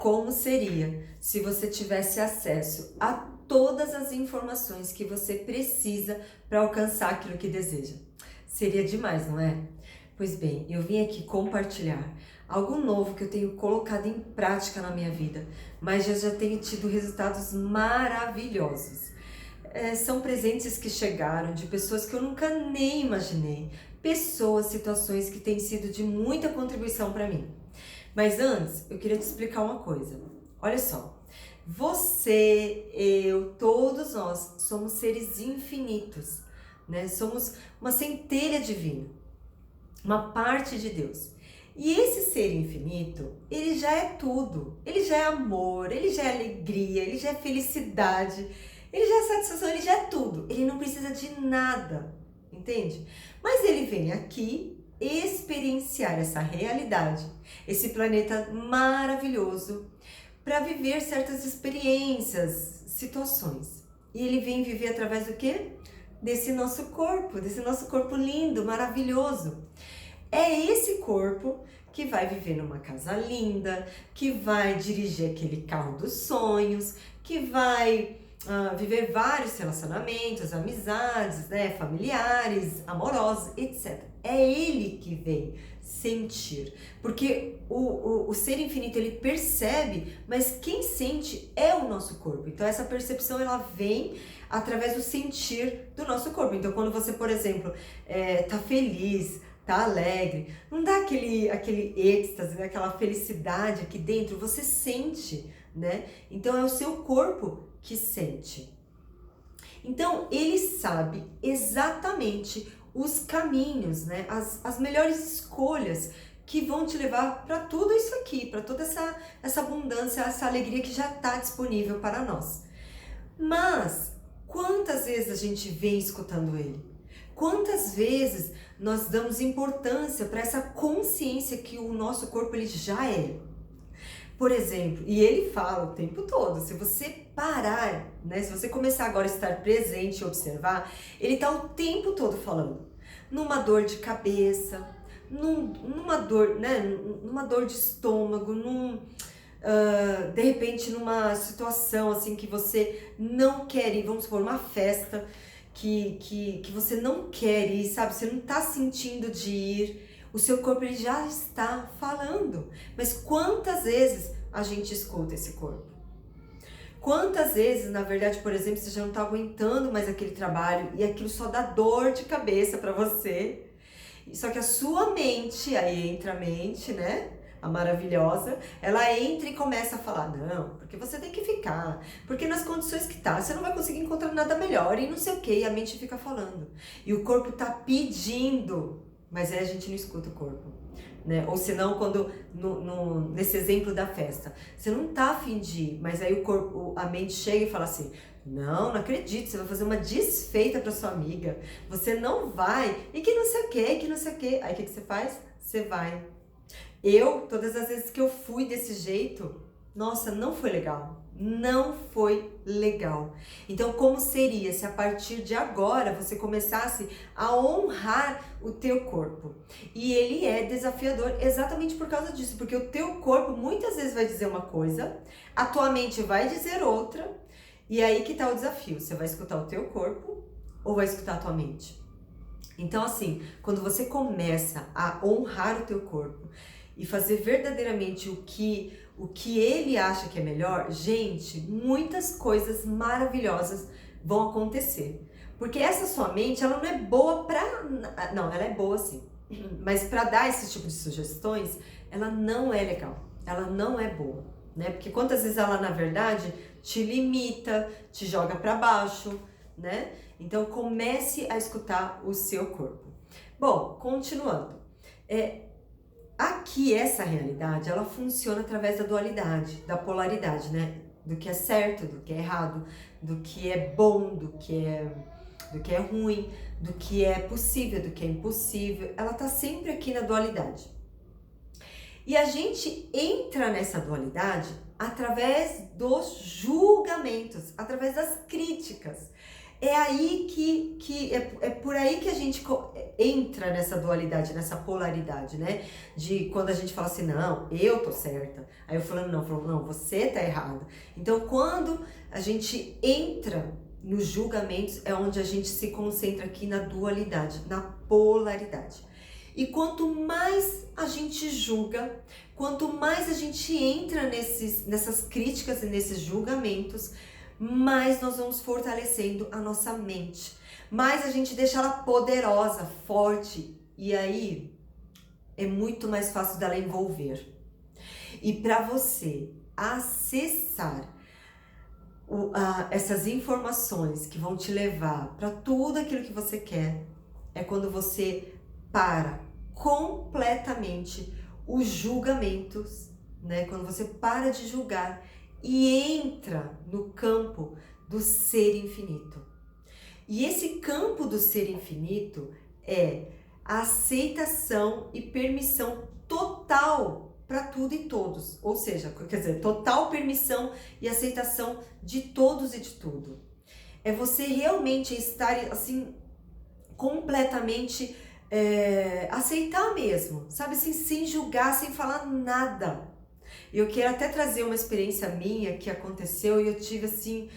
Como seria se você tivesse acesso a todas as informações que você precisa para alcançar aquilo que deseja? Seria demais, não é? Pois bem, eu vim aqui compartilhar algo novo que eu tenho colocado em prática na minha vida, mas eu já tenho tido resultados maravilhosos. São presentes que chegaram de pessoas que eu nunca nem imaginei, pessoas, situações que têm sido de muita contribuição para mim. Mas antes, eu queria te explicar uma coisa. Olha só, você, eu, todos nós somos seres infinitos, né? Somos uma centelha divina, uma parte de Deus. E esse ser infinito, ele já é tudo. Ele já é amor, ele já é alegria, ele já é felicidade, ele já é satisfação, ele já é tudo. Ele não precisa de nada, entende? Mas ele vem aqui experienciar essa realidade, esse planeta maravilhoso, para viver certas experiências, situações. E ele vem viver através do quê? Desse nosso corpo lindo, maravilhoso. É esse corpo que vai viver numa casa linda, que vai dirigir aquele carro dos sonhos, que vai viver vários relacionamentos, amizades, né, familiares, amorosos, etc. É ele que vem sentir, porque o ser infinito ele percebe, mas quem sente é o nosso corpo. Então essa percepção ela vem através do sentir do nosso corpo. Então quando você, por exemplo, tá feliz, tá alegre, não dá aquele êxtase, né? Aquela felicidade aqui dentro, você sente, né? Então é o seu corpo que sente. Então ele sabe exatamente os caminhos, né? As melhores escolhas que vão te levar para tudo isso aqui, para toda essa abundância, essa alegria que já está disponível para nós. Mas quantas vezes a gente vem escutando ele? Quantas vezes nós damos importância para essa consciência que o nosso corpo ele já é? Por exemplo, e ele fala o tempo todo, se você parar, né, se você começar agora a estar presente e observar, ele está o tempo todo falando. Numa dor de cabeça, numa dor, né, numa dor de estômago, de repente numa situação assim que você não quer ir, vamos supor, uma festa que você não quer ir, sabe? Você não está sentindo de ir, o seu corpo ele já está falando. Mas quantas vezes a gente escuta esse corpo? Quantas vezes, na verdade, por exemplo, você já não está aguentando mais aquele trabalho e aquilo só dá dor de cabeça para você. Só que a sua mente, aí entra a mente, né? A maravilhosa, ela entra e começa a falar, não, porque você tem que ficar, porque nas condições que tá, você não vai conseguir encontrar nada melhor e não sei o que, e a mente fica falando. E o corpo tá pedindo, mas aí a gente não escuta o corpo, né? Ou senão, quando, nesse exemplo da festa, você não tá a fim de ir, mas aí o corpo, a mente chega e fala assim, não acredito, você vai fazer uma desfeita pra sua amiga, você não vai, e que não sei o que, que não sei o que. Aí o que você faz? Você vai. Todas as vezes que eu fui desse jeito, nossa, não foi legal. Não foi legal. Então, como seria se a partir de agora você começasse a honrar o teu corpo? E ele é desafiador exatamente por causa disso, porque o teu corpo muitas vezes vai dizer uma coisa, a tua mente vai dizer outra, e aí que tá o desafio. Você vai escutar o teu corpo ou vai escutar a tua mente? Então, assim, quando você começa a honrar o teu corpo e fazer verdadeiramente o que ele acha que é melhor, gente, muitas coisas maravilhosas vão acontecer. Porque essa sua mente, ela não é boa pra... Não, ela é boa sim. Mas pra dar esse tipo de sugestões, ela não é legal. Ela não é boa, né? Porque quantas vezes ela, na verdade, te limita, te joga pra baixo, né? Então, comece a escutar o seu corpo. Bom, continuando. Aqui, essa realidade, ela funciona através da dualidade, da polaridade, né? Do que é certo, do que é errado, do que é bom, do que é ruim, do que é possível, do que é impossível. Ela tá sempre aqui na dualidade. E a gente entra nessa dualidade através dos julgamentos, através das críticas. É aí é por aí que a gente entra nessa dualidade, nessa polaridade, né? De quando a gente fala assim, não, eu tô certa. Aí eu falando, não, você tá errado. Então, quando a gente entra nos julgamentos, é onde a gente se concentra aqui na dualidade, na polaridade. E quanto mais a gente julga, quanto mais a gente entra nessas críticas e nesses julgamentos, mais nós vamos fortalecendo a nossa mente, mais a gente deixa ela poderosa, forte, e aí é muito mais fácil dela envolver. E para você acessar essas informações que vão te levar para tudo aquilo que você quer, é quando você para completamente os julgamentos, né? Quando você para de julgar e entra no campo do ser infinito. E esse campo do ser infinito é a aceitação e permissão total para tudo e todos. Ou seja, quer dizer, total permissão e aceitação de todos e de tudo. É você realmente estar assim, completamente aceitar mesmo, sabe? Assim, sem julgar, sem falar nada. Eu quero até trazer uma experiência minha que aconteceu e eu tive assim,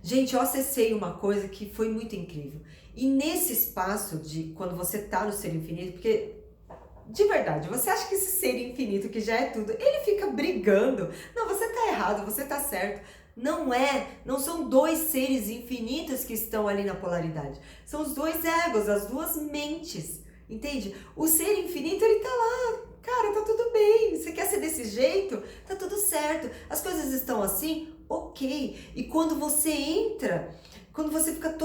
gente, eu acessei uma coisa que foi muito incrível. E nesse espaço de quando você tá no ser infinito, porque de verdade, você acha que esse ser infinito que já é tudo, ele fica brigando? Não, você tá errado, você tá certo. Não são dois seres infinitos que estão ali na polaridade. São os dois egos, as duas mentes, entende? O ser infinito, ele tá lá, cara, tá tudo bem. Você quer ser desse jeito? Tá tudo certo. As coisas estão assim? Ok. E quando você entra, quando você fica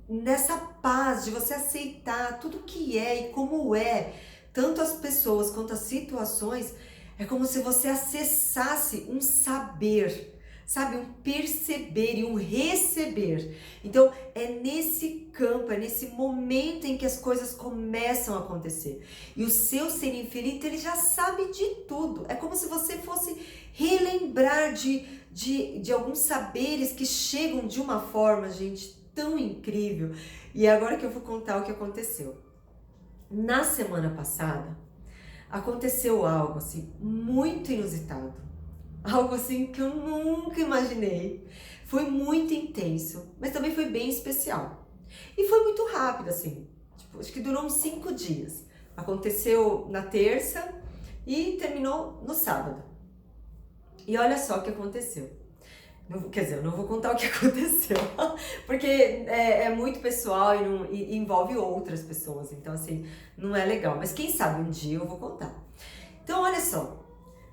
nessa paz de você aceitar tudo que é e como é, tanto as pessoas quanto as situações, é como se você acessasse um saber, sabe, um perceber e um receber. Então, é nesse campo, é nesse momento em que as coisas começam a acontecer. E o seu ser infinito, ele já sabe de tudo. É como se você fosse relembrar de alguns saberes que chegam de uma forma, gente, tão incrível. E agora que eu vou contar o que aconteceu. Na semana passada, aconteceu algo assim, muito inusitado. Algo assim que eu nunca imaginei. Foi muito intenso, mas também foi bem especial. E foi muito rápido, assim. Tipo, acho que durou uns 5 dias. Aconteceu na terça e terminou no sábado. E olha só o que aconteceu. Quer dizer, eu não vou contar o que aconteceu, porque é muito pessoal e envolve outras pessoas. Então, assim, não é legal. Mas quem sabe um dia eu vou contar. Então, olha só.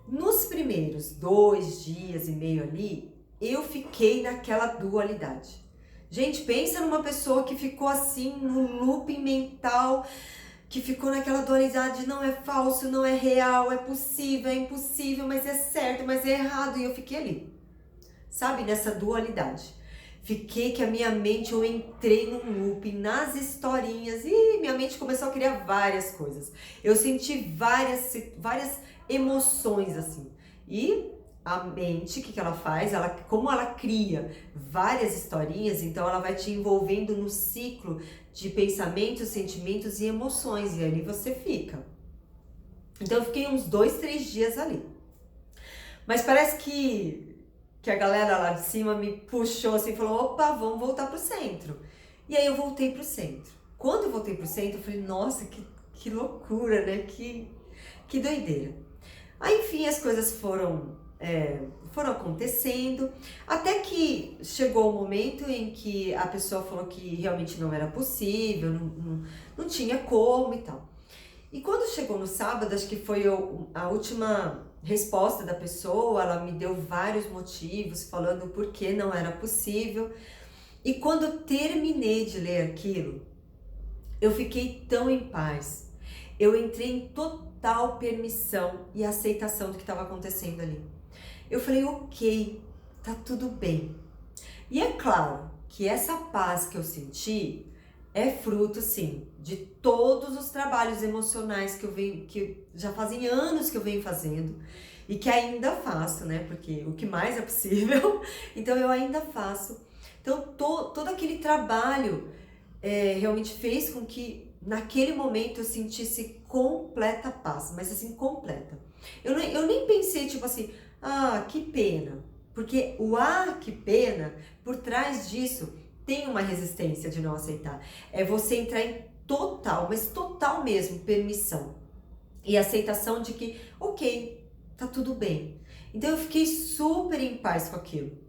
Nos primeiros 2 dias e meio ali, eu fiquei naquela dualidade. Gente, pensa numa pessoa que ficou assim no looping mental, que ficou naquela dualidade, não é falso, não é real, é possível, é impossível, mas é certo, mas é errado. E eu fiquei ali, sabe, nessa dualidade. Fiquei que a minha mente, eu entrei num looping, nas historinhas, e minha mente começou a criar várias coisas. Eu senti várias emoções, assim. E a mente, o que ela faz? Como ela cria várias historinhas, então ela vai te envolvendo no ciclo de pensamentos, sentimentos e emoções, e ali você fica. Então eu fiquei uns 2, 3 dias ali. Mas parece que a galera lá de cima me puxou assim, falou, opa, vamos voltar pro centro. E aí eu voltei pro centro. Quando eu voltei pro centro, eu falei, nossa, que loucura, né? Que doideira. Aí, enfim, as coisas foram acontecendo, até que chegou o momento em que a pessoa falou que realmente não era possível, não tinha como e tal. E quando chegou no sábado, acho que foi a última resposta da pessoa, ela me deu vários motivos falando por que não era possível. E quando eu terminei de ler aquilo, eu fiquei tão em paz. Eu entrei em total permissão e aceitação do que estava acontecendo ali. Eu falei, ok, tá tudo bem. E é claro que essa paz que eu senti é fruto, sim, de todos os trabalhos emocionais que já fazem anos que eu venho fazendo e que ainda faço, né? Porque o que mais é possível, então eu ainda faço. Então, todo aquele trabalho realmente fez com que, naquele momento, eu sentisse completa paz, mas assim, completa. Eu nem pensei, tipo assim, ah, que pena. Porque que pena, por trás disso, tem uma resistência de não aceitar. É você entrar em total, mas total mesmo, permissão. E aceitação de que, ok, tá tudo bem. Então eu fiquei super em paz com aquilo.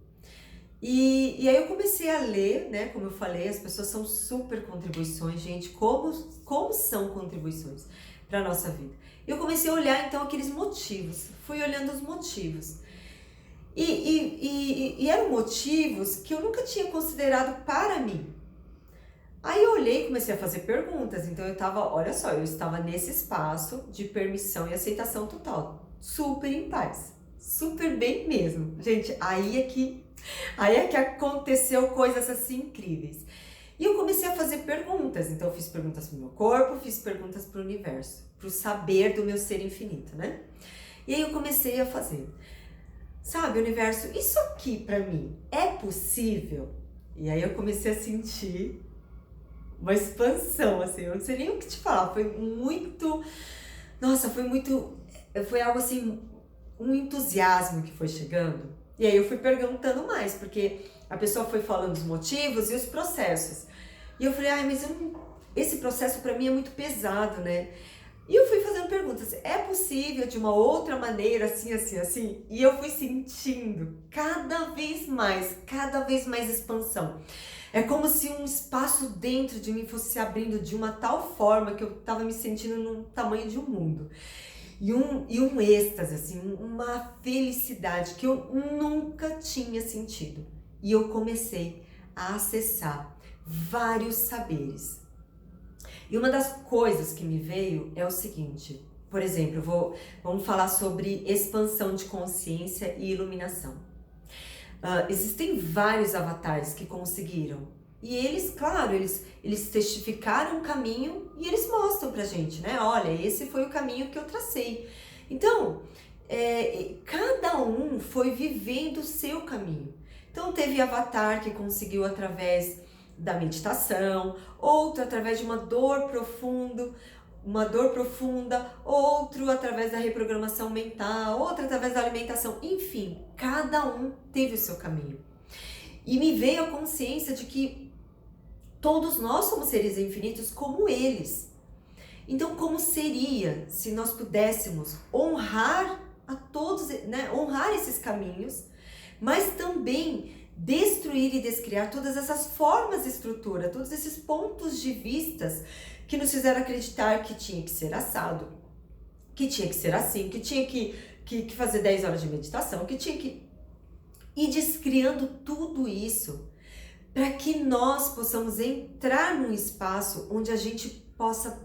E aí eu comecei a ler, né? Como eu falei, as pessoas são super contribuições, gente. Como são contribuições para a nossa vida? Eu comecei a olhar então aqueles motivos. Fui olhando os motivos. E eram motivos que eu nunca tinha considerado para mim. Aí eu olhei e comecei a fazer perguntas. Então eu estava, olha só, eu estava nesse espaço de permissão e aceitação total. Super em paz. Super bem mesmo. Gente, aí é que aconteceu coisas assim incríveis. E eu comecei a fazer perguntas. Então eu fiz perguntas pro meu corpo, fiz perguntas pro universo, pro saber do meu ser infinito, né? E aí eu comecei a fazer. Sabe, universo, isso aqui pra mim é possível? E aí eu comecei a sentir uma expansão, assim, eu não sei nem o que te falar, foi muito, nossa, foi algo assim, um entusiasmo que foi chegando. E aí eu fui perguntando mais, porque a pessoa foi falando os motivos e os processos. E eu falei, ai, mas esse processo pra mim é muito pesado, né? E eu fui fazendo perguntas, é possível de uma outra maneira, assim, assim, assim? E eu fui sentindo cada vez mais expansão. É como se um espaço dentro de mim fosse se abrindo de uma tal forma que eu tava me sentindo no tamanho de um mundo. E um êxtase, assim, uma felicidade que eu nunca tinha sentido. E eu comecei a acessar vários saberes. E uma das coisas que me veio é o seguinte, por exemplo, vamos falar sobre expansão de consciência e iluminação. Existem vários avatares que conseguiram. E eles, claro, eles testificaram o caminho e eles mostram pra gente, né? Olha, esse foi o caminho que eu tracei. Então, cada um foi vivendo o seu caminho. Então, teve avatar que conseguiu através da meditação, outro através de uma dor profunda, outro através da reprogramação mental, outro através da alimentação, enfim, cada um teve o seu caminho. E me veio a consciência de que todos nós somos seres infinitos como eles. Então, como seria se nós pudéssemos honrar a todos, né, honrar esses caminhos, mas também destruir e descriar todas essas formas de estrutura, todos esses pontos de vistas que nos fizeram acreditar que tinha que ser assado, que tinha que ser assim, que tinha que fazer 10 horas de meditação, que tinha que ir descriando tudo isso para que nós possamos entrar num espaço onde a gente possa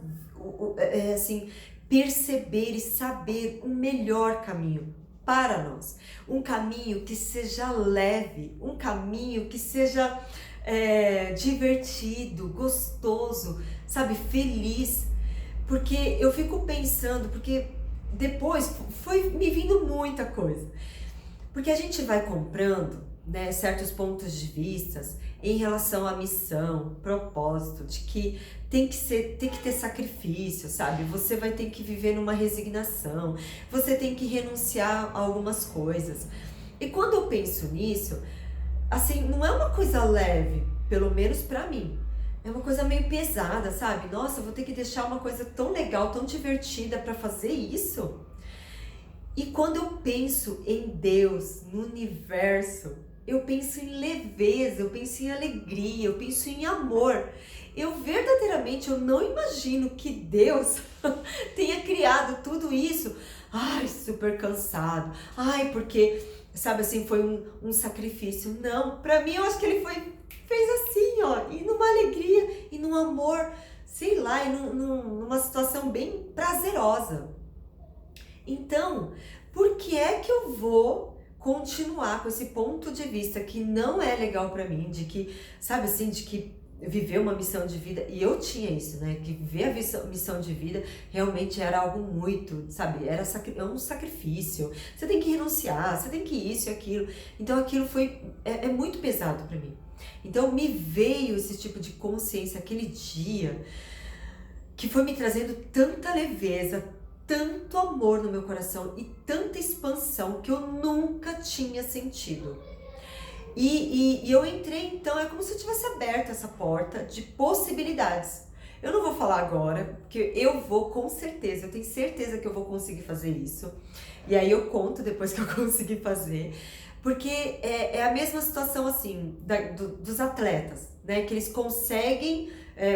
assim, perceber e saber o melhor caminho para nós, um caminho que seja leve, um caminho que seja divertido, gostoso, sabe, feliz, porque eu fico pensando, porque depois foi me vindo muita coisa, porque a gente vai comprando, né, certos pontos de vistas em relação à missão, propósito, de que tem que ter sacrifício, sabe? Você vai ter que viver numa resignação, você tem que renunciar a algumas coisas. E quando eu penso nisso, assim, não é uma coisa leve, pelo menos pra mim. É uma coisa meio pesada, sabe? Nossa, eu vou ter que deixar uma coisa tão legal, tão divertida pra fazer isso? E quando eu penso em Deus, no universo, eu penso em leveza, eu penso em alegria, eu penso em amor. Eu verdadeiramente, eu não imagino que Deus tenha criado tudo isso, ai, super cansado, ai, porque, sabe assim, foi um sacrifício. Não, pra mim eu acho que ele fez assim, ó, e numa alegria, e num amor, sei lá, e numa situação bem prazerosa. Então, por que é que eu vou continuar com esse ponto de vista que não é legal pra mim, de que, sabe assim, de que viver uma missão de vida, e eu tinha isso, né, que viver a missão de vida realmente era algo muito, sabe, é um sacrifício, você tem que renunciar, você tem que isso e aquilo, então aquilo é muito pesado pra mim. Então me veio esse tipo de consciência aquele dia, que foi me trazendo tanta leveza, tanto amor no meu coração e tanta expansão que eu nunca tinha sentido. E eu entrei, então, é como se eu tivesse aberto essa porta de possibilidades. Eu não vou falar agora, porque eu vou com certeza, eu tenho certeza que eu vou conseguir fazer isso. E aí eu conto depois que eu conseguir fazer. Porque é a mesma situação, assim, dos atletas, né? Que eles conseguem,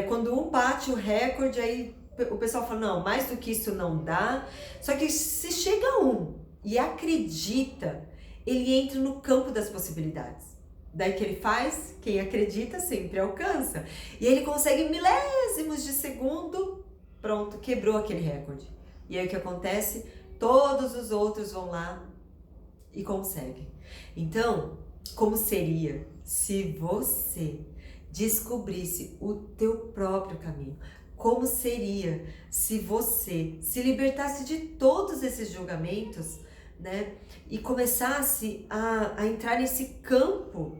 quando um bate o recorde, aí o pessoal fala, não, mais do que isso não dá. Só que se chega um e acredita, ele entra no campo das possibilidades. Daí que ele faz, quem acredita sempre alcança. E ele consegue milésimos de segundo, pronto, quebrou aquele recorde. E aí o que acontece? Todos os outros vão lá e conseguem. Então, como seria se você descobrisse o teu próprio caminho? Como seria se você se libertasse de todos esses julgamentos, né? E começasse a entrar nesse campo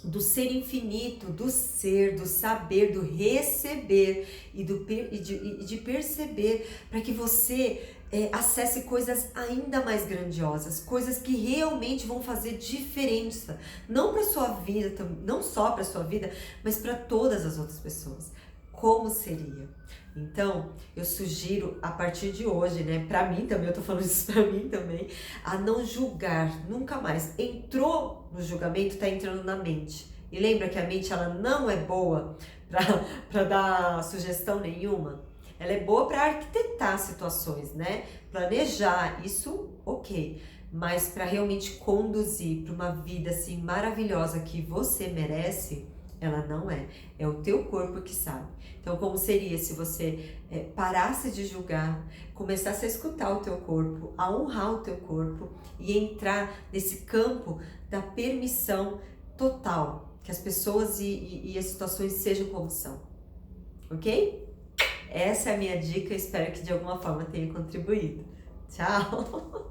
do ser infinito, do ser, do saber, do receber e de perceber, para que você acesse coisas ainda mais grandiosas, coisas que realmente vão fazer diferença, não para sua vida, não só para sua vida, mas para todas as outras pessoas. Como seria? Então, eu sugiro a partir de hoje, né, para mim também, eu tô falando isso para mim também, a não julgar nunca mais. Entrou no julgamento, tá entrando na mente. E lembra que a mente, ela não é boa para dar sugestão nenhuma. Ela é boa para arquitetar situações, né? Planejar, isso, ok. Mas para realmente conduzir para uma vida assim maravilhosa que você merece, ela não é. É o teu corpo que sabe. Então, como seria se você parasse de julgar, começasse a escutar o teu corpo, a honrar o teu corpo e entrar nesse campo da permissão total, que as pessoas e as situações sejam como são. Ok? Essa é a minha dica, espero que de alguma forma tenha contribuído. Tchau!